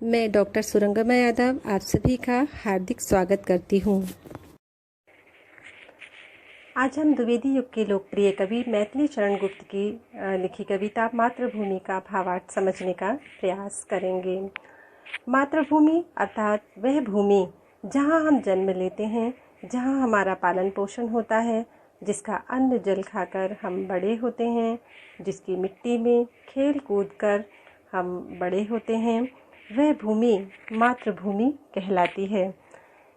मैं डॉक्टर सुरंगमा यादव आप सभी का हार्दिक स्वागत करती हूँ। आज हम द्विवेदी युग के लोकप्रिय कवि मैथिली चरण गुप्त की लिखी कविता मातृभूमि का भावार्थ समझने का प्रयास करेंगे। मातृभूमि अर्थात वह भूमि जहाँ हम जन्म लेते हैं, जहाँ हमारा पालन पोषण होता है, जिसका अन्न जल खाकर हम बड़े होते हैं, जिसकी मिट्टी में खेल कूद कर हम बड़े होते हैं, वह भूमि मातृभूमि कहलाती है।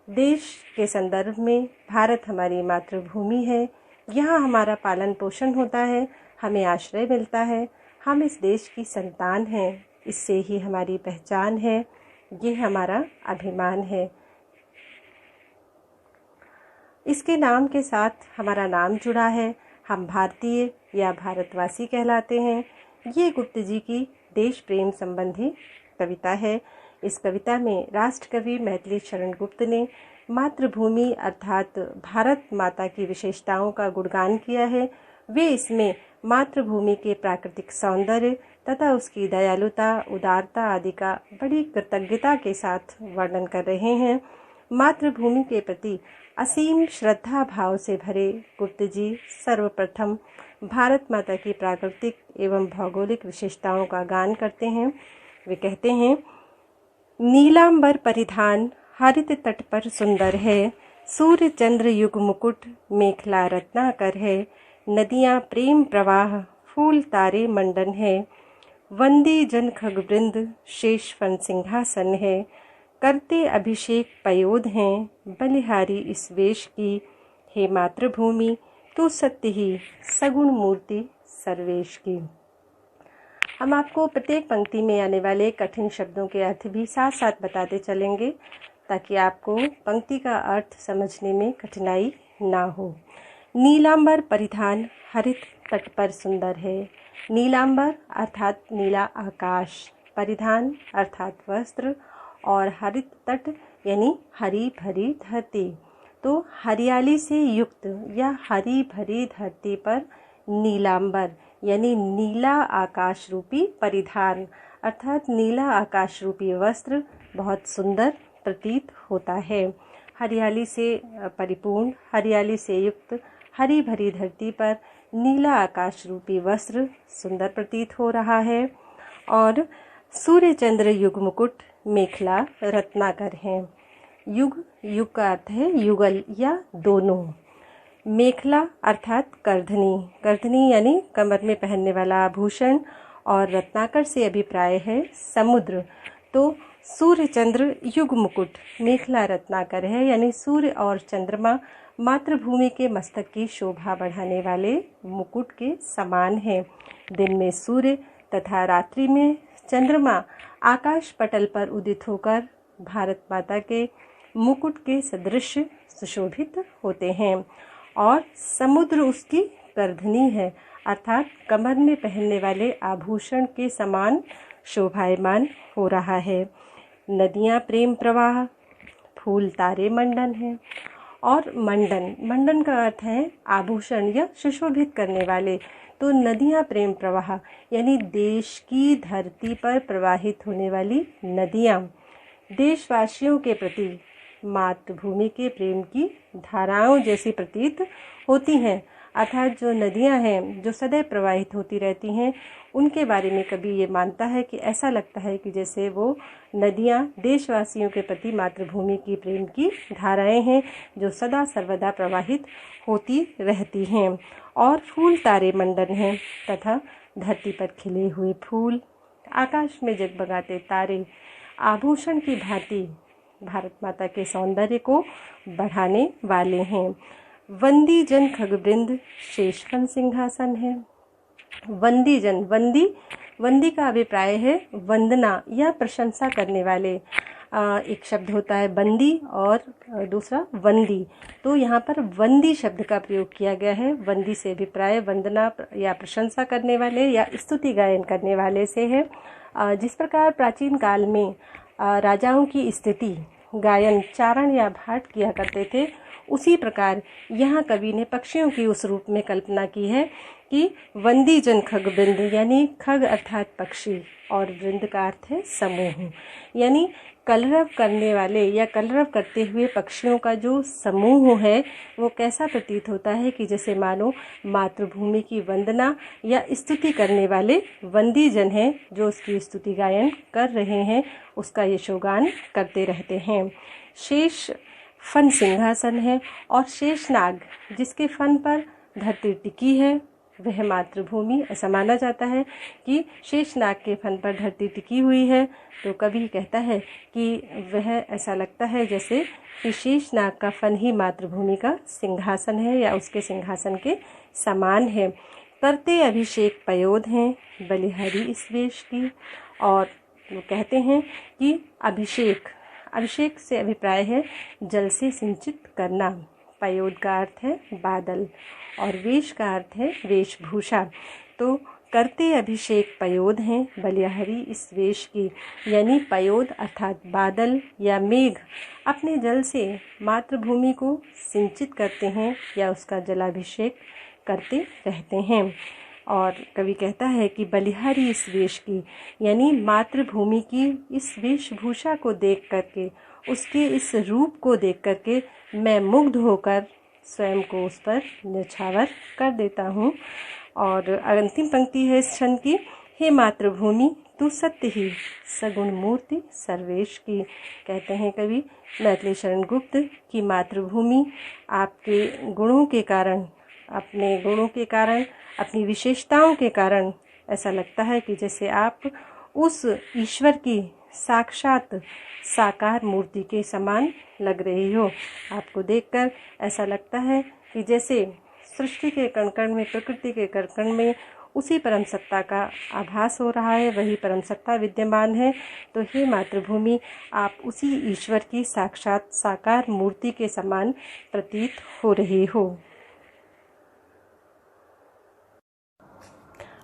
देश के संदर्भ में भारत हमारी मातृभूमि है। यहाँ हमारा पालन पोषण होता है, हमें आश्रय मिलता है, हम इस देश की संतान हैं, इससे ही हमारी पहचान है, ये हमारा अभिमान है। इसके नाम के साथ हमारा नाम जुड़ा है, हम भारतीय या भारतवासी कहलाते हैं। ये गुप्त जी की देश प्रेम संबंधी कविता है। इस कविता में राष्ट्रकवि मैथिली चरण गुप्त ने मातृभूमि अर्थात भारत माता की विशेषताओं का गुणगान किया है। वे इसमें मातृभूमि के प्राकृतिक सौंदर्य तथा उसकी दयालुता, उदारता आदि का बड़ी कृतज्ञता के साथ वर्णन कर रहे हैं। मातृभूमि के प्रति असीम श्रद्धा भाव से भरे गुप्त जी सर्वप्रथम भारत माता की प्राकृतिक एवं भौगोलिक विशेषताओं का गान करते हैं। वे कहते हैं, नीलांबर परिधान हरित तट पर सुंदर है, सूर्य चंद्र युग मुकुट मेखला रत्नाकर है, नदियाँ प्रेम प्रवाह फूल तारे मंडन है, वंदी जन खगवृंद शेष फन सिंहासन है, करते अभिषेक पयोध हैं, बलिहारी इस वेश की, हे मातृभूमि तू सत्य ही सगुण मूर्ति सर्वेश की। हम आपको प्रत्येक पंक्ति में आने वाले कठिन शब्दों के अर्थ भी साथ साथ बताते चलेंगे ताकि आपको पंक्ति का अर्थ समझने में कठिनाई ना हो। नीलांबर परिधान हरित तट पर सुंदर है। नीलांबर अर्थात नीला आकाश, परिधान अर्थात वस्त्र और हरित तट यानी हरी भरी धरती। तो हरियाली से युक्त या हरी भरी धरती पर नीलांबर यानी नीला आकाश रूपी परिधान अर्थात नीला आकाश रूपी वस्त्र बहुत सुंदर प्रतीत होता है। हरियाली से परिपूर्ण, हरियाली से युक्त हरी भरी धरती पर नीला आकाश रूपी वस्त्र सुंदर प्रतीत हो रहा है। और सूर्य चंद्र युग मुकुट मेखला रत्नाकर हैं। युग, युग का अर्थ है युगल या दोनों। मेखला अर्थात करधनी, करधनी यानी कमर में पहनने वाला आभूषण, और रत्नाकर से अभिप्राय है समुद्र। तो सूर्य चंद्र युग मुकुट मेखला रत्नाकर है यानी सूर्य और चंद्रमा मातृभूमि के मस्तक की शोभा बढ़ाने वाले मुकुट के समान हैं। दिन में सूर्य तथा रात्रि में चंद्रमा आकाश पटल पर उदित होकर भारत माता के मुकुट के सदृश सुशोभित होते हैं और समुद्र उसकी करधनी है अर्थात कमर में पहनने वाले आभूषण के समान शोभायमान हो रहा है। नदियाँ प्रेम प्रवाह, फूल तारे मंडन है। और मंडन, मंडन का अर्थ है आभूषण या सुशोभित करने वाले। तो नदियाँ प्रेम प्रवाह यानी देश की धरती पर प्रवाहित होने वाली नदियाँ देशवासियों के प्रति मातृभूमि के प्रेम की धाराओं जैसी प्रतीत होती हैं। अर्थात जो नदियां हैं जो सदैव प्रवाहित होती रहती हैं, उनके बारे में कभी ये मानता है कि ऐसा लगता है कि जैसे वो नदियां देशवासियों के प्रति मातृभूमि की प्रेम की धाराएं हैं जो सदा सर्वदा प्रवाहित होती रहती हैं। और फूल तारे मंडन हैं तथा धरती पर खिले हुए फूल, आकाश में जगमगाते तारे आभूषण की भांति भारत माता के सौंदर्य को बढ़ाने वाले हैं। वंदी जन खगवृंद शेषफन सिंहासन है। वंदी जन, वंदी, वंदी का अभिप्राय है वंदना या प्रशंसा करने वाले। एक शब्द होता है बंदी और दूसरा वंदी। तो यहाँ पर वंदी शब्द का प्रयोग किया गया है। वंदी से अभिप्राय वंदना या प्रशंसा करने वाले या स्तुति गायन करने वाले से है। जिस प्रकार प्राचीन काल में राजाओं की स्तुति गायन चारण या भाट किया करते थे, उसी प्रकार यहाँ कवि ने पक्षियों की उस रूप में कल्पना की है कि वंदी जन खगबिंद यानी खग अर्थात पक्षी और वृंद का अर्थ है समूह। यानी कलरव करने वाले या कलरव करते हुए पक्षियों का जो समूह है वो कैसा प्रतीत होता है कि जैसे मानो मातृभूमि की वंदना या स्तुति करने वाले वंदी जन हैं जो उसकी स्तुति गायन कर रहे हैं, उसका यशोगान करते रहते हैं। शेष फन सिंहासन है और शेषनाग जिसके फन पर धरती टिकी है वह मातृभूमि। ऐसा माना जाता है कि शेषनाग के फन पर धरती टिकी हुई है, तो कवि कहता है कि वह ऐसा लगता है जैसे कि शेषनाग का फन ही मातृभूमि का सिंहासन है या उसके सिंहासन के समान है। करते अभिषेक पयोध हैं बलिहारी इस वेश की। और वो कहते हैं कि अभिषेक से अभिप्राय है जल से सिंचित करना। पयोध का अर्थ है बादल और वेश का अर्थ है वेशभूषा। तो करते अभिषेक पयोध हैं बलिहारी इस वेश की, यानी पयोध अर्थात बादल या मेघ अपने जल से मातृभूमि को सिंचित करते हैं या उसका जलाभिषेक करते रहते हैं। और कवि कहता है कि बलिहारी इस वेश की, यानी मातृभूमि की इस वेशभूषा को देख करके, उसके इस रूप को देख करके मैं मुग्ध होकर स्वयं को उस पर न्यौछावर कर देता हूँ। और अंतिम पंक्ति है इस छंद की, हे मातृभूमि तू सत्य ही सगुण मूर्ति सर्वेश की। कहते हैं कवि मैथिली शरण गुप्त की मातृभूमि आपके गुणों के कारण, अपने गुणों के कारण, अपनी विशेषताओं के कारण ऐसा लगता है कि जैसे आप उस ईश्वर की साक्षात साकार मूर्ति के समान लग रही हो। आपको देखकर ऐसा लगता है कि जैसे सृष्टि के कण कण में, प्रकृति के कण कण में उसी परम सत्ता का आभास हो रहा है, वही परम सत्ता विद्यमान है। तो हे मातृभूमि आप उसी ईश्वर की साक्षात साकार मूर्ति के समान प्रतीत हो रही हो।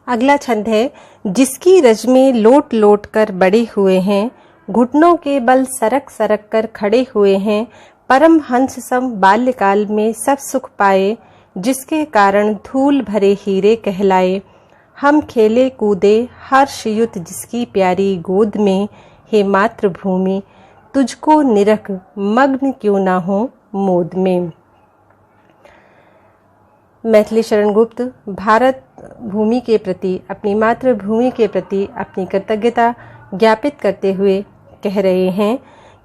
अगला छंद है, जिसकी रज में लोट लोट कर बड़े हुए हैं, घुटनों के बल सरक सरक कर खड़े हुए हैं, परम हंस सम बाल्यकाल में सब सुख पाए, जिसके कारण धूल भरे हीरे कहलाए। हम खेले कूदे हर्षयुत जिसकी प्यारी गोद में, हे मातृभूमि तुझको निरख मग्न क्यों ना हो मोद में। मैथिली शरण गुप्त भारत भूमि के प्रति, अपनी मातृभूमि के प्रति अपनी कृतज्ञता ज्ञापित करते हुए कह रहे हैं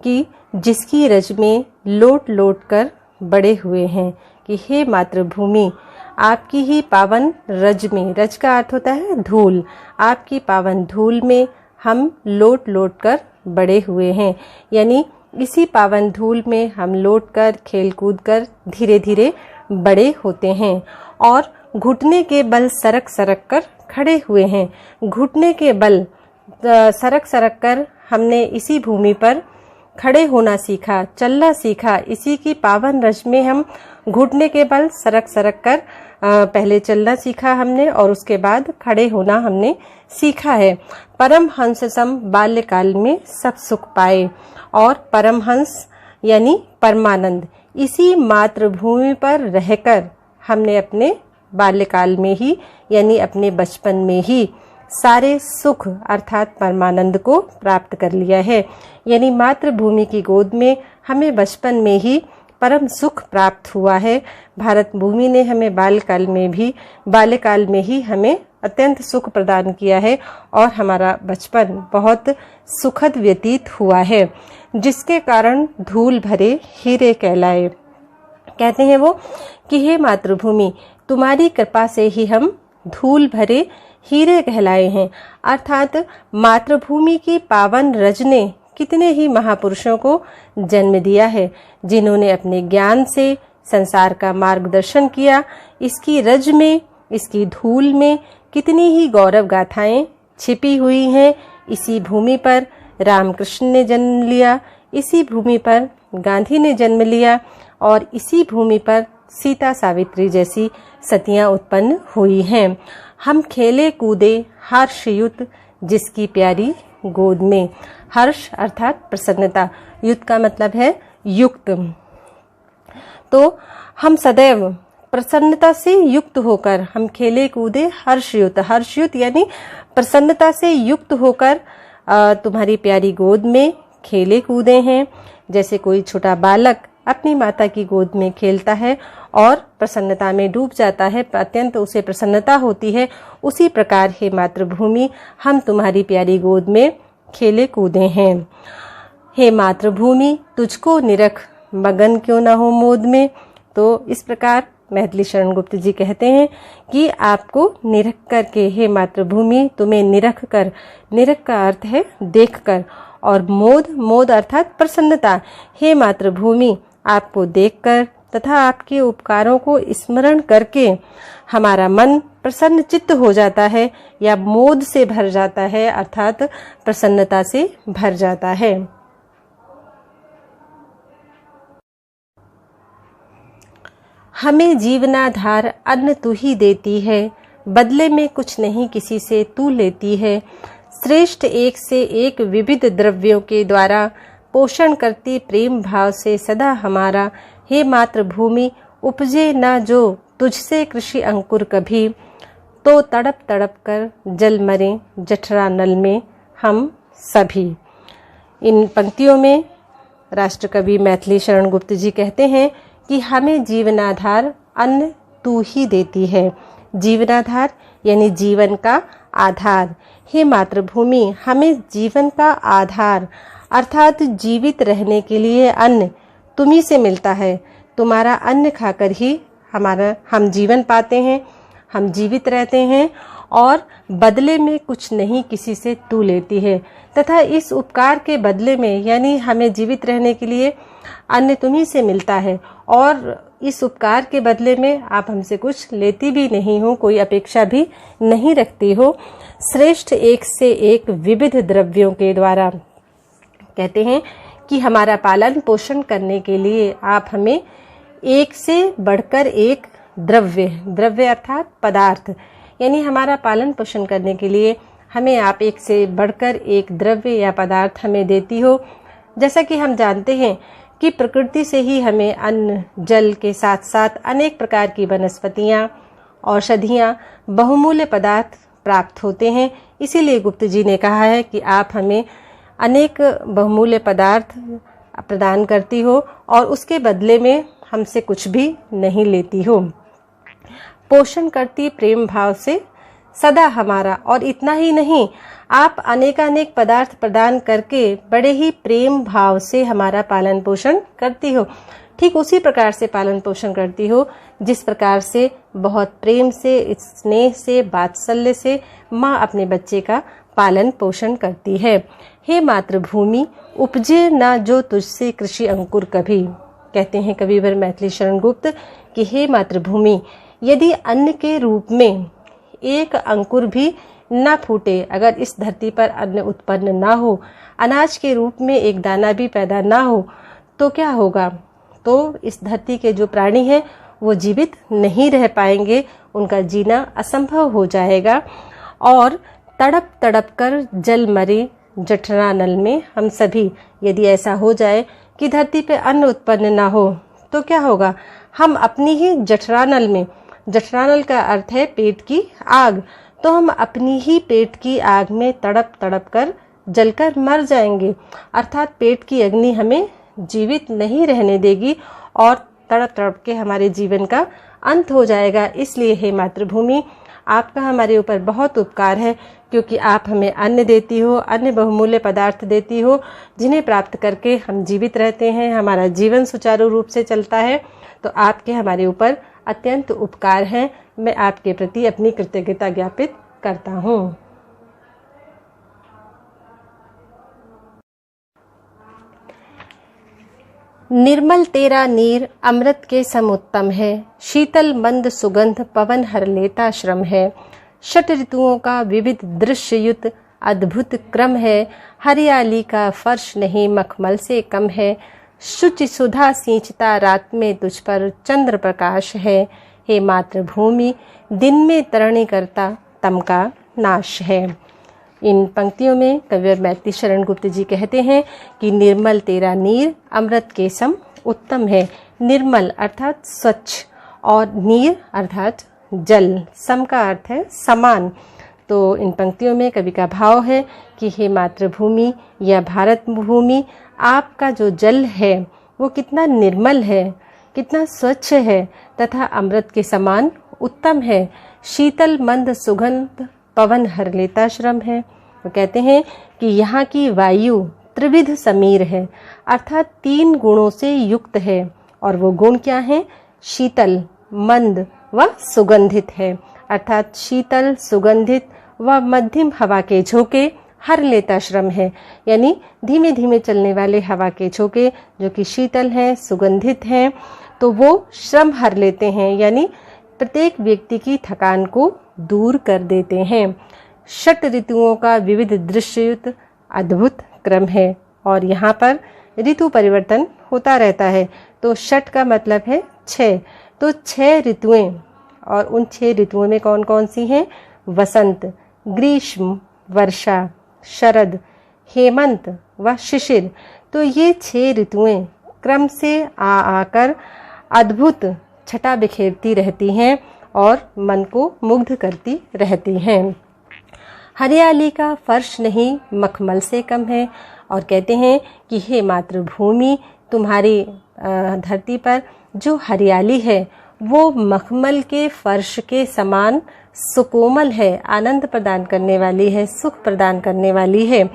कि जिसकी रज में लोट लोट कर बड़े हुए हैं, कि हे मातृभूमि आपकी ही पावन रज में, रज का अर्थ होता है धूल, आपकी पावन धूल में हम लोट लोट कर बड़े हुए हैं। यानी इसी पावन धूल में हम लोट कर खेल कूद कर धीरे धीरे बड़े होते हैं। और घुटने के बल सरक सरक कर खड़े हुए हैं। घुटने के बल सरक सरक कर हमने इसी भूमि पर खड़े होना सीखा, चलना सीखा। इसी की पावन रज में हम घुटने के बल सरक सरक कर पहले चलना सीखा हमने और उसके बाद खड़े होना हमने सीखा है। परमहंस सम बाल्यकाल में सब सुख पाए। और परमहंस यानी परमानंद, इसी मातृभूमि पर रहकर हमने अपने बाल्यकाल में ही यानी अपने बचपन में ही सारे सुख अर्थात परमानंद को प्राप्त कर लिया है। यानी मातृभूमि की गोद में हमें बचपन में ही परम सुख प्राप्त हुआ है। भारत भूमि ने हमें बाल्यकाल में ही हमें अत्यंत सुख प्रदान किया है और हमारा बचपन बहुत सुखद व्यतीत हुआ है, जिसके कारण धूल भरे हीरे कहलाए। कहते हैं वो कि हे मातृभूमि तुम्हारी कृपा से ही हम धूल भरे हीरे कहलाए हैं। अर्थात मातृभूमि की पावन रज ने कितने ही महापुरुषों को जन्म दिया है, जिन्होंने अपने ज्ञान से संसार का मार्गदर्शन किया। इसकी रज में, इसकी धूल में कितनी ही गौरव गाथाएं छिपी हुई हैं। इसी भूमि पर रामकृष्ण ने जन्म लिया, इसी भूमि पर गांधी ने जन्म लिया और इसी भूमि पर सीता सावित्री जैसी सतियां उत्पन्न हुई हैं। हम खेले कूदे हर्षयुत जिसकी प्यारी गोद में। हर्ष अर्थात प्रसन्नता, युत का मतलब है युक्त। तो हम सदैव प्रसन्नता से युक्त होकर हम खेले कूदे हर्षयुत, हर्षयुत यानी प्रसन्नता से युक्त होकर तुम्हारी प्यारी गोद में खेले कूदे हैं। जैसे कोई छोटा बालक अपनी माता की गोद में खेलता है और प्रसन्नता में डूब जाता है, अत्यंत उसे प्रसन्नता होती है, उसी प्रकार हे मातृभूमि हम तुम्हारी प्यारी गोद में खेले कूदे हैं। हे मातृभूमि तुझको निरख मगन क्यों न हो मोद में। तो इस प्रकार मैथिली शरण गुप्त जी कहते हैं कि आपको निरख करके, हे मातृभूमि तुम्हें निरख कर, निरख का अर्थ है देख कर, और मोद, मोद अर्थात प्रसन्नता, हे मातृभूमि आपको देखकर तथा आपके उपकारों को स्मरण करके हमारा मन प्रसन्न चित्त हो जाता है या मोद से भर जाता है, अर्थात प्रसन्नता से भर जाता है। हमें जीवनाधार अन्न तू ही देती है, बदले में कुछ नहीं किसी से तू लेती है। श्रेष्ठ एक से एक विविध द्रव्यों के द्वारा पोषण करती प्रेम भाव से सदा हमारा, हे मातृभूमि उपजे न जो तुझसे कृषि अंकुर कभी, तो तड़प तड़प कर जल मरे जठरा नल में हम सभी। इन पंक्तियों में राष्ट्रकवि मैथिली शरण गुप्त जी कहते हैं कि हमें जीवनाधार अन्न तू ही देती है। जीवनाधार यानी जीवन का आधार। हे मातृभूमि हमें जीवन का आधार अर्थात जीवित रहने के लिए अन्न तुम्ही से मिलता है। तुम्हारा अन्न खाकर ही हम जीवन पाते हैं, हम जीवित रहते हैं, और बदले में कुछ नहीं किसी से तू लेती है। तथा इस उपकार के बदले में यानी हमें जीवित रहने के लिए अन्न तुम्ही से मिलता है, और इस उपकार के बदले में आप हमसे कुछ लेती भी नहीं हो, कोई अपेक्षा भी नहीं रखती हो। श्रेष्ठ एक से एक विविध द्रव्यों के द्वारा कहते हैं कि हमारा पालन पोषण करने के लिए आप हमें एक से बढ़कर एक द्रव्य, द्रव्य अर्थात पदार्थ, यानी हमारा पालन पोषण करने के लिए हमें आप एक से बढ़कर एक द्रव्य या पदार्थ हमें देती हो। जैसा कि हम जानते हैं कि प्रकृति से ही हमें अन्न जल के साथ साथ अनेक प्रकार की वनस्पतियाँ, औषधियाँ, बहुमूल्य पदार्थ प्राप्त होते हैं। इसीलिए गुप्त जी ने कहा है कि आप हमें अनेक बहुमूल्य पदार्थ प्रदान करती हो और उसके बदले में हमसे कुछ भी नहीं लेती हो। पोषण करती प्रेम भाव से सदा हमारा, और इतना ही नहीं, आप अनेकानेक पदार्थ प्रदान करके बड़े ही प्रेम भाव से हमारा पालन पोषण करती हो। ठीक उसी प्रकार से पालन पोषण करती हो जिस प्रकार से बहुत प्रेम से, स्नेह से, वात्सल्य से माँ अपने बच्चे का पालन पोषण करती है। हे मातृभूमि उपजे न जो तुझसे कृषि अंकुर कभी। कहते हैं कविवर मैथिली शरण गुप्त कि हे मातृभूमि यदि अन्न के रूप में एक अंकुर भी न फूटे, अगर इस धरती पर अन्न उत्पन्न ना हो, अनाज के रूप में एक दाना भी पैदा ना हो, तो क्या होगा? तो इस धरती के जो प्राणी हैं वो जीवित नहीं रह पाएंगे, उनका जीना असंभव हो जाएगा। और तड़प तड़प कर जल मरे जठरा नल में हम सभी। यदि ऐसा हो जाए कि धरती पे अन्न उत्पन्न ना हो तो क्या होगा? हम अपनी ही जठरानल में, जठरानल का अर्थ है पेट की आग, तो हम अपनी ही पेट की आग में तड़प तड़प कर जलकर मर जाएंगे। अर्थात पेट की अग्नि हमें जीवित नहीं रहने देगी और तड़प तड़प के हमारे जीवन का अंत हो जाएगा। इसलिए हे मातृभूमि आपका हमारे ऊपर बहुत उपकार है, क्योंकि आप हमें अन्न देती हो, अन्य बहुमूल्य पदार्थ देती हो, जिन्हें प्राप्त करके हम जीवित रहते हैं, हमारा जीवन सुचारू रूप से चलता है। तो आपके हमारे ऊपर अत्यंत उपकार हैं। मैं आपके प्रति अपनी कृतज्ञता ज्ञापित करता हूँ। निर्मल तेरा नीर अमृत के सम उत्तम है, शीतल मंद सुगंध पवन हर लेता श्रम है। षट ऋतुओं का विविध दृश्ययुत अद्भुत क्रम है, हरियाली का फर्श नहीं मखमल से कम है। शुचि सुधा सींचता रात में तुझ पर चंद्र प्रकाश है, हे मातृभूमि दिन में तरणी करता तम का नाश है। इन पंक्तियों में कविवर मैथिली शरण गुप्त जी कहते हैं कि निर्मल तेरा नीर अमृत के सम उत्तम है। निर्मल अर्थात स्वच्छ और नीर अर्थात जल, सम का अर्थ है समान। तो इन पंक्तियों में कवि का भाव है कि हे मातृभूमि या भारत भूमि, आपका जो जल है वो कितना निर्मल है, कितना स्वच्छ है तथा अमृत के समान उत्तम है। शीतल मंद सुगंध पवन हर लेता श्रम है। वो कहते हैं कि यहाँ की वायु त्रिविध समीर है, अर्थात 3 गुणों से युक्त है। और वो गुण क्या हैं? शीतल, मंद व सुगंधित है, अर्थात शीतल, सुगंधित व मध्यम हवा के झोंके हर लेता श्रम है, यानी धीमे धीमे चलने वाले हवा के झोंके जो कि शीतल हैं, सुगंधित हैं, तो वो श्रम हर लेते हैं, यानी प्रत्येक व्यक्ति की थकान को दूर कर देते हैं। षट ऋतुओं का विविध दृश्ययुक्त अद्भुत क्रम है और यहाँ पर ऋतु परिवर्तन होता रहता है। तो षट का मतलब है 6, तो 6 ऋतुएं, और उन 6 ऋतुओं में कौन कौन सी हैं? वसंत, ग्रीष्म, वर्षा, शरद, हेमंत व शिशिर। तो ये 6 ऋतुएं क्रम से आकर अद्भुत छटा बिखेरती रहती हैं और मन को मुग्ध करती रहती हैं। हरियाली का फर्श नहीं मखमल से कम है। और कहते हैं कि हे मातृभूमि, तुम्हारी धरती पर जो हरियाली है वो मखमल के फर्श के समान सुकोमल है, आनंद प्रदान करने वाली है, सुख प्रदान करने वाली है।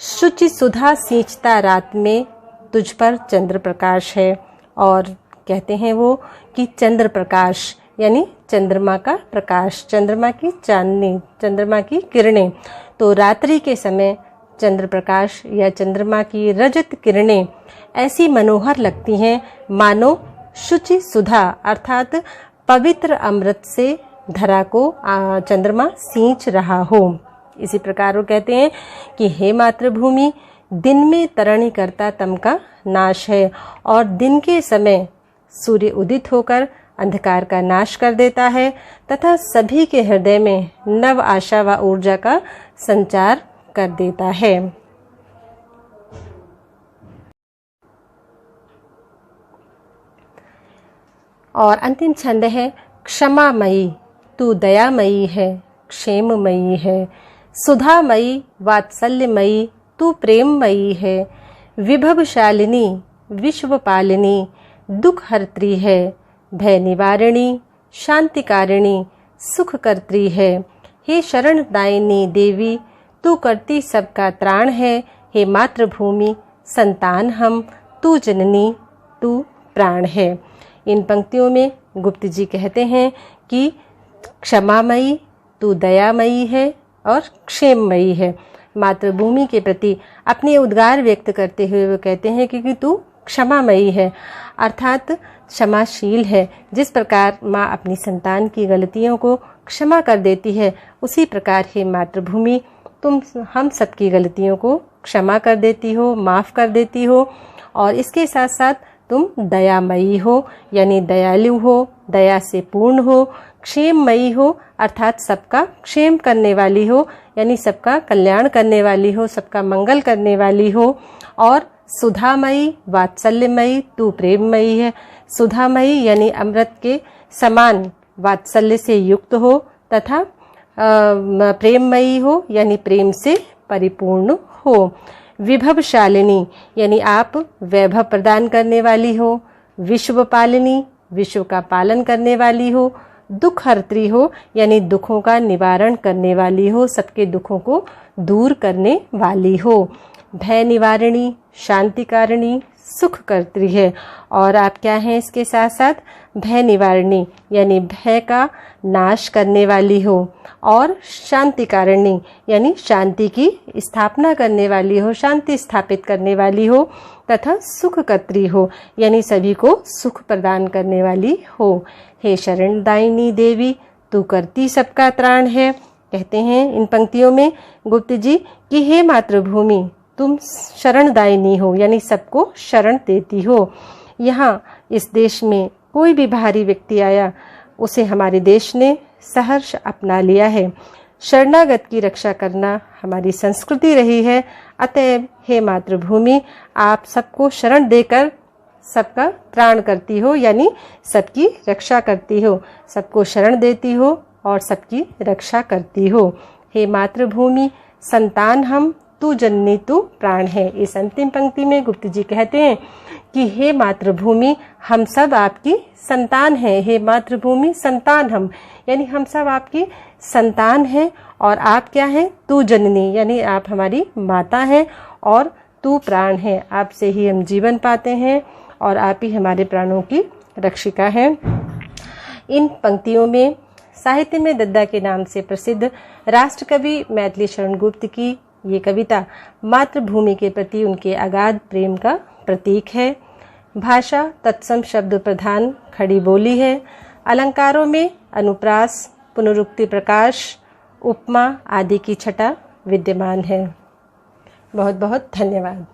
शुचि सुधा सींचता रात में तुझ पर चंद्र प्रकाश है। और कहते हैं वो कि चंद्र प्रकाश यानी चंद्रमा का प्रकाश, चंद्रमा की चांदनी, चंद्रमा की किरणें। तो रात्रि के समय चंद्र प्रकाश या चंद्रमा की रजत किरणें ऐसी मनोहर लगती हैं मानो शुचि सुधा अर्थात पवित्र अमृत से धरा को चंद्रमा सींच रहा हो। इसी प्रकार वो कहते हैं कि हे मातृभूमि, दिन में तरणी करता तम का नाश है और दिन के समय सूर्य उदित होकर अंधकार का नाश कर देता है तथा सभी के हृदय में नव आशा व ऊर्जा का संचार कर देता है। और अंतिम छंद है क्षमामयी, तू दयामयी है, क्षेममयी है, सुधामयी, वात्सल्यमयी, तू प्रेममयी है, विभवशालिनी, विश्वपालिनी, दुख हर्त्री है, भय निवारिणी, शांतिकारिणी, सुखकर्त्री है। हे शरणदायिनी देवी, तू करती सबका त्राण है। हे मातृभूमि, संतान हम, तू जननी, तू प्राण है। इन पंक्तियों में गुप्त जी कहते हैं कि क्षमामयी, तू दयामयी है और क्षेममयी है। मातृभूमि के प्रति अपने उद्गार व्यक्त करते हुए वो कहते हैं कि तू क्षमामयी है, अर्थात क्षमाशील है। जिस प्रकार माँ अपनी संतान की गलतियों को क्षमा कर देती है, उसी प्रकार हे मातृभूमि, तुम हम सबकी गलतियों को क्षमा कर देती हो, माफ़ कर देती हो। और इसके साथ साथ तुम दयामयी हो, यानी दयालु हो, दया से पूर्ण हो। क्षेममयी हो, अर्थात सबका क्षेम करने वाली हो, यानी सबका कल्याण करने वाली हो, सबका मंगल करने वाली हो। और सुधामयी, वात्सल्यमयी, तू प्रेममयी है। सुधामयी यानी अमृत के समान वात्सल्य से युक्त हो तथा प्रेममयी हो, यानी प्रेम से परिपूर्ण हो। विभवशालिनी यानी आप वैभव प्रदान करने वाली हो। विश्वपालिनी, विश्व का पालन करने वाली हो। दुख हर्त्री हो, यानी दुखों का निवारण करने वाली हो, सबके दुखों को दूर करने वाली हो। भय निवारिणी, शांतिकारिणी, सुख करती है। और आप क्या हैं इसके साथ साथ? भय निवारिणी यानी भय का नाश करने वाली हो। और शांतिकारिणी यानी शांति की स्थापना करने वाली हो, शांति स्थापित करने वाली हो। तथा सुखकर्त्री हो, यानी सभी को सुख प्रदान करने वाली हो। हे शरणदायिनी देवी, तू करती सबका त्राण है। कहते हैं इन पंक्तियों में गुप्त जी कि हे मातृभूमि, तुम शरणदायिनी हो, यानी सबको शरण देती हो। यहाँ इस देश में कोई भी बाहरी व्यक्ति आया, उसे हमारे देश ने सहर्ष अपना लिया है। शरणागत की रक्षा करना हमारी संस्कृति रही है। अतएव हे मातृभूमि, आप सबको शरण देकर सबका त्राण करती हो, यानी सबकी रक्षा करती हो, सबको शरण देती हो और सबकी रक्षा करती हो। हे मातृभूमि संतान हम, तू जननी तू प्राण है। इस अंतिम पंक्ति में गुप्त जी कहते हैं कि हे मातृभूमि, हम सब आपकी संतान हैं। हे मातृभूमि संतान हम, यानी हम सब आपकी संतान हैं। और आप क्या हैं? तू जननी, यानी आप हमारी माता हैं। और तू प्राण है, आपसे ही हम जीवन पाते हैं और आप ही हमारे प्राणों की रक्षिका हैं। इन पंक्तियों में साहित्य में दद्दा के नाम से प्रसिद्ध राष्ट्रकवि मैथिली शरण गुप्त की ये कविता मातृभूमि के प्रति उनके अगाध प्रेम का प्रतीक है। भाषा तत्सम शब्द प्रधान खड़ी बोली है। अलंकारों में अनुप्रास, पुनरुक्ति, प्रकाश, उपमा आदि की छटा विद्यमान है। बहुत बहुत धन्यवाद।